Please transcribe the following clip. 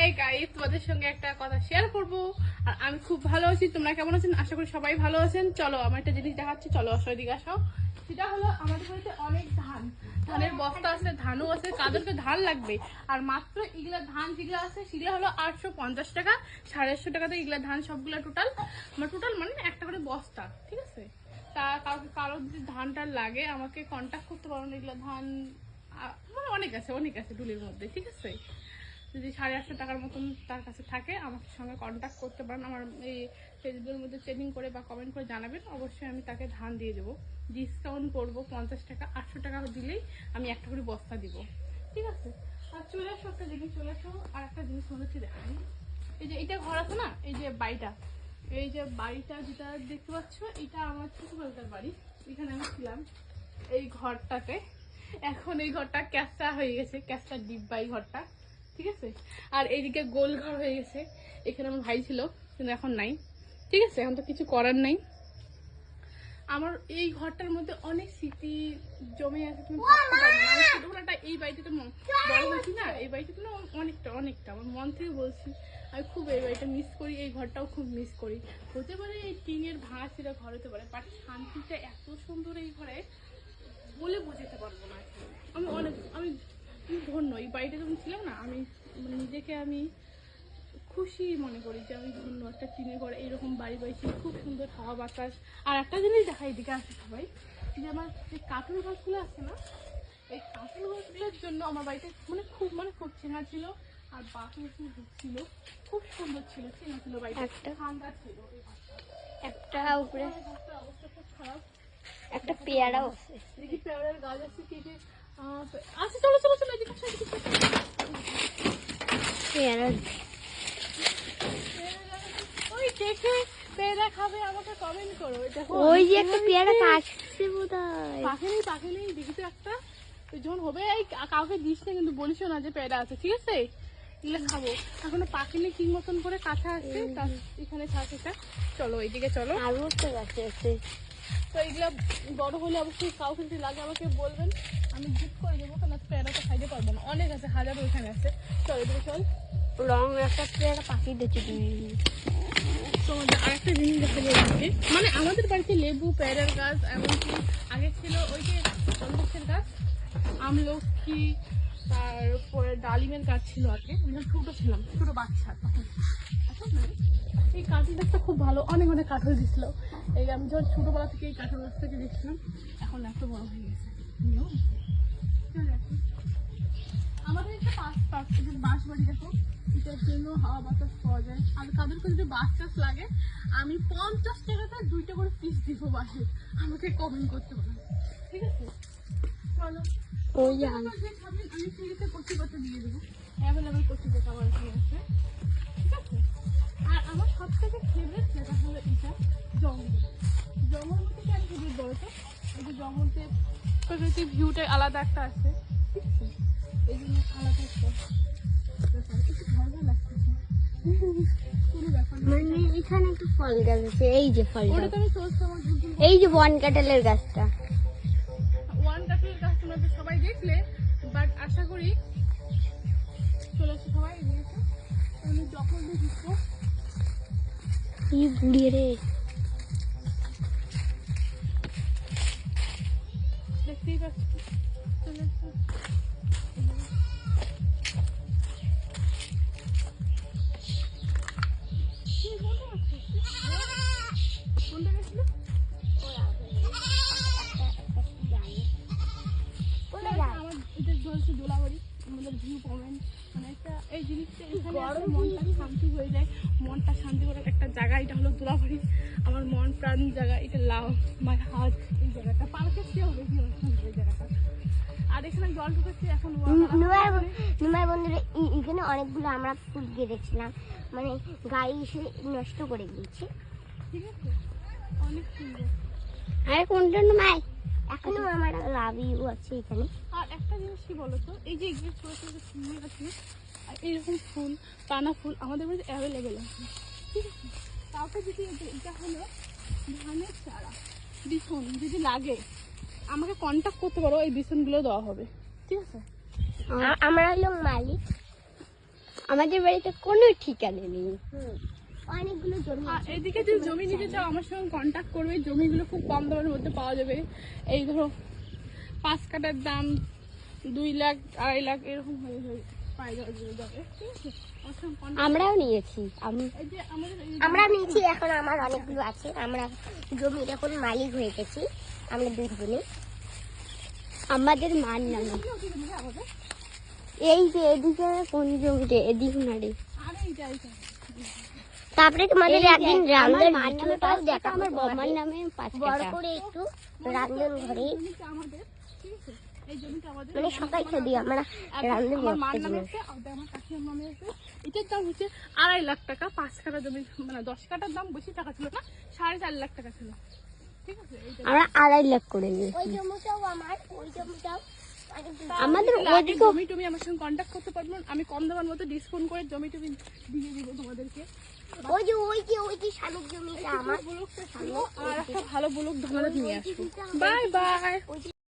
Hi guys, তোমাদের সঙ্গে একটা কথা শেয়ার করব। আর আমি খুব ভালো আছি, তোমরা কেমন আছেন? আশা করি সবাই ভালো আছেন। চলো আমার একটা জিনিস দেখাচ্ছি, চলো আসো এদিকে আসো। সেটা হলো আমাদের বাড়িতে অনেক ধানের বস্তা আছে, ধানও আছে, কাদেরকে ধান লাগবে। আর মাত্র এগুলা ধান যেগুলো আছে সেগুলো হলো 850 টাকা, 850 টাকাতে এগুলা ধান সবগুলা টোটাল মানে একটা করে বস্তা, ঠিক আছে? তা কারো যদি ধানটা লাগে আমাকে কন্ট্যাক্ট করতে পারো। এগুলো ধান মানে অনেক আছে ডুলির মধ্যে, ঠিক আছে? যদি 850 টাকার মতন তার কাছে থাকে আমার সঙ্গে কন্ট্যাক্ট করতে পারেন। আমার এই ফেসবুকের মধ্যে চেকিং করে বা কমেন্ট করে জানাবেন, অবশ্যই আমি তাকে ধান দিয়ে দেবো। ডিসকাউন্ট করবো 50 টাকা, 800 টাকা দিলেই আমি একটা করে বস্তা দিব, ঠিক আছে? আর চলে আসো, একটা জিনিস চলে আসো। আর একটা জিনিস মনে হচ্ছে দেখাই, এই যে এটা ঘর আছে না, এই যে বাড়িটা, এই যে বাড়িটা যেটা দেখতে পাচ্ছ, এটা আমার ছোটবেলাকার বাড়ি। এখানে আমি ছিলাম এই ঘরটাতে। এখন এই ঘরটা ক্যাস্টা হয়ে গেছে, ক্যাস্টার ডিব্বা এই ঘরটা, ঠিক আছে? আর এইদিকে গোল ঘর হয়ে গেছে। এখানে আমার ভাই ছিল কিন্তু এখন নাই, ঠিক আছে? এখন তো কিছু করার নাই। আমার এই ঘরটার মধ্যে অনেক স্মৃতি জমে আছে, তুমি ভাবতে পারবে না। আমি ছোটবেলাটা এই বাড়িতে বড় হয়েছি না, এই বাড়িতে না অনেকটা আমার মন থেকে বলছি, আমি খুব এই বাড়িটা মিস করি, এই ঘরটাও খুব মিস করি। হতে পারে এই টিনের ভাঙা ছিল ঘর, হতে পারে, বাট শান্তিটা এত সুন্দর এই ঘরে বলে বোঝাতে পারবো না। আমি ধন্য, এই বাড়িটা যখন ছিলাম না, আমি নিজেকে আমি খুশি মনে করি যে আমি ধন্য, একটা টিনের ঘরে এইরকম বাড়ি পাইছি, খুব সুন্দর হাওয়া বাতাস। আর একটা জিনিস দেখা, এদিকে আসে সবাই, যে আমার যে কাঠুর গাছগুলো আছে না, এই কাঠুর গাছগুলোর জন্য আমার বাড়িতে খুব চেনা ছিল। আর বাকি ছিল, খুব সুন্দর ছিল, চেনা ছিল, বাড়িটা ঠান্ডা ছিল। একটা উপরে অবস্থা খুব খারাপ। একটা পেয়ারাও আছে, দেখি পেয়ারার গাছ আছে কি কি আছে। চলো চলো চলো, এদিকে আসো, এদিকে আসো। পেয়ারা ওই দেখে পেয়ারা খাবে আমাকে কমেন্ট করো। দেখো ওই যে একটা পেয়ারা পাকছে বোধহয়। পাখে নেই দেখি তো একটা। তো যখন হবে এই কাউকে দিস না কিন্তু, বলিস না যে পেয়ারা আছে, ঠিক আছে? এগুলো খাবো। এখনো পাখিনি ঠিক মতন করে কাঁচা আছে, তার এখানে থাকে এটা। চলো এইদিকে চলো। আরো একটা গাছ আছে। তো এগুলা বড় হলে অবশ্যই কাউকে যদি লাগে আমাকে বলবেন, আমি গিফট করে দেবো। কেন পেয়ারা তো খাইতে পারবো না, অনেক আছে, হাজারো ওইখানে আছে। চল এদিকে চল। রং একটা পেয়ারা পাখি দেখছি তুমি। তোমাদের আরেকটা জিনিস দেখা যায়, মানে আমাদের বাড়িতে লেবু, পেয়ারার গাছ, এমনকি আগে ছিল ওই যে আমলক্ষের গাছ, আমলক্ষী, তারপরে ডালিমের গাছ ছিল আগে। আমরা ছোট ছিলাম, ছোট বাচ্চা তখন। এখন এই কাঁঠাল গাছটা খুব ভালো, অনেক কাঁঠাল দিচ্ছিল। এই আমি যখন ছোটবেলা থেকে এই কাঁঠাল গাছ থেকে দেখছিলাম, এখন এত বড় হয়ে গেছে। আমাদের একটা বাঁশ বাড়ি, দেখো এটার জন্য হাওয়া বাতাস পাওয়া যায়। আর কাদেরকে যদি বাঁশ টাস লাগে, আমি 50 টাকাতে 2টা করে পিস দিব বাঁশের, আমাকে কমেন্ট করতে পারেন, ঠিক আছে? চলো ওই আমি ফ্রিতে কচি পাতা দিয়ে দেবো, অ্যাভেলেবেল কচি পাতা আমার এখানে আছে, ঠিক আছে? আর আমার সব থেকে ফেভারিট যেটা হলো এটা জঙ্গল। জঙ্গল মধ্যে কেন ফেভারিট বলো তো? এই যে জঙ্গলতে প্রকৃতির ভিউটা আলাদা একটা আছে, ঠিক আছে? এই জন্য আলাদা একটা একটু ভালো লাগতেছে, কোনো ব্যাপার না। মানে এখানে একটা ফল গাছ আছে, এই যে ফলটা, ওটা তো আমি চলছে আমার এই যে বন কাঁঠালের গাছটা। ওয়ান কাঠের গাছ তোমরা তো সবাই দেখলে, বাট আশা করি চলে আসো সবাই এদিকে এসো। আমি যখন দেখবো এই বুড়ি রে, দেখতেই পাচ্ছি, চলে আসো। কোনটা গেছিল? আমার এটা চলছে দোলাবাড়ি, আমাদের ভিউ পয়েন্ট, মানে একটা এই জিনিসটা এখানে আসলে মনটা শান্তি হয়ে যায়। মনটা শান্তি করার একটা জায়গা, এটা হলো দোলাবাড়ি, আমার মন প্রাণ জায়গা। এটা লাভ মাই হার্ট, এই জায়গাটা পার্কের চেয়েও বেশি সুন্দর এই জায়গাটা। আর এখানে জল ঢুকেছে এখন। নুমাই বন্ধুরা, এখানে অনেকগুলো আমরা ফুল দিয়ে দেখছিলাম, মানে গাড়ি এসে নষ্ট করে দিয়েছে, ঠিক আছে? অনেক সুন্দর। আরে কোনটা নুমাই, এখনো আমার লাভ ইউ আছে এখানে। আর একটা জিনিস কি বলতো, এই যে এগুলো ছোট ছোট ফুল আছে, আর এইরকম ফুল, টানা ফুল আমাদের বাড়িতে অ্যাভেলেবেল আছে, ঠিক আছে? কাউকে যদি এটা হলো ধানের চারা, বিছুন যদি লাগে আমাকে কন্ট্যাক্ট করতে পারো, এই বিছুনগুলো দেওয়া হবে, ঠিক আছে? আমরা হলো মালিক, আমাদের বাড়িতে কোনো ঠিকানা নেই। অনেকগুলো জমি আর এদিকে যদি জমি নিতে চাও আমার সঙ্গে কন্ট্যাক্ট করবে, জমিগুলো খুব কম দামের মধ্যে পাওয়া যাবে। এই ধরো 5 কাঠার দাম 2 লাখ 2.5 লাখ এরকম হয়ে পাই যাবে, ঠিক আছে? আমার সঙ্গে contact- আমরাও নিয়েছি। এই যে আমাদের আমরা নিয়েছি, এখন আমার অনেকগুলো আছে। আমরা জমির এখন মালিক হয়ে গেছি, আমরা দুই বোনে। আমাদের মার নামে। আমাদের এই যে এদিকে কোন জমিতে, এদিক না রে। আর এইটা তারপরে তোমাদের এই যে একদিন আমার রান্নার মার নামে ভিডিওটাও 5 দেখা টাকা, আমার বৌমার নামে 5 বড় টাকা। করে একটু রান্ধন ঘরে, জমিটা আমাদের, ঠিক আছে? এই জমিটা আমাদের, মানে সবাই খেয়ে আমরা রান্ধন আমার মার ঘরে নামে আছে, আর আমার কাকিমার নামে আছে। এটার দাম হচ্ছে 2.5 লাখ টাকা। 5 কাঠা জমি, মানে 10 কাঠার দাম বেশি টাকা ছিল না, 4.5 লাখ টাকা ছিল, ঠিক আছে? এইটা আমরা 2.5 লাখ করে নিয়েছি। ওই জমিটাও আমার, ওই জমিটাও আমাদের লাগে ওদিকে জমি টমি আমার সঙ্গে কন্ট্যাক্ট করতে পারবেন, আমি কম দামের মতো ডিসকাউন্ট করে জমি টমি দিয়ে দিব তোমাদেরকে। ওই যে স্বামীর জমিটা আমার। ব্লগটা ছিল, আর একটা ভালো ব্লগ তোমাদের নিয়ে আসবো। Bye bye.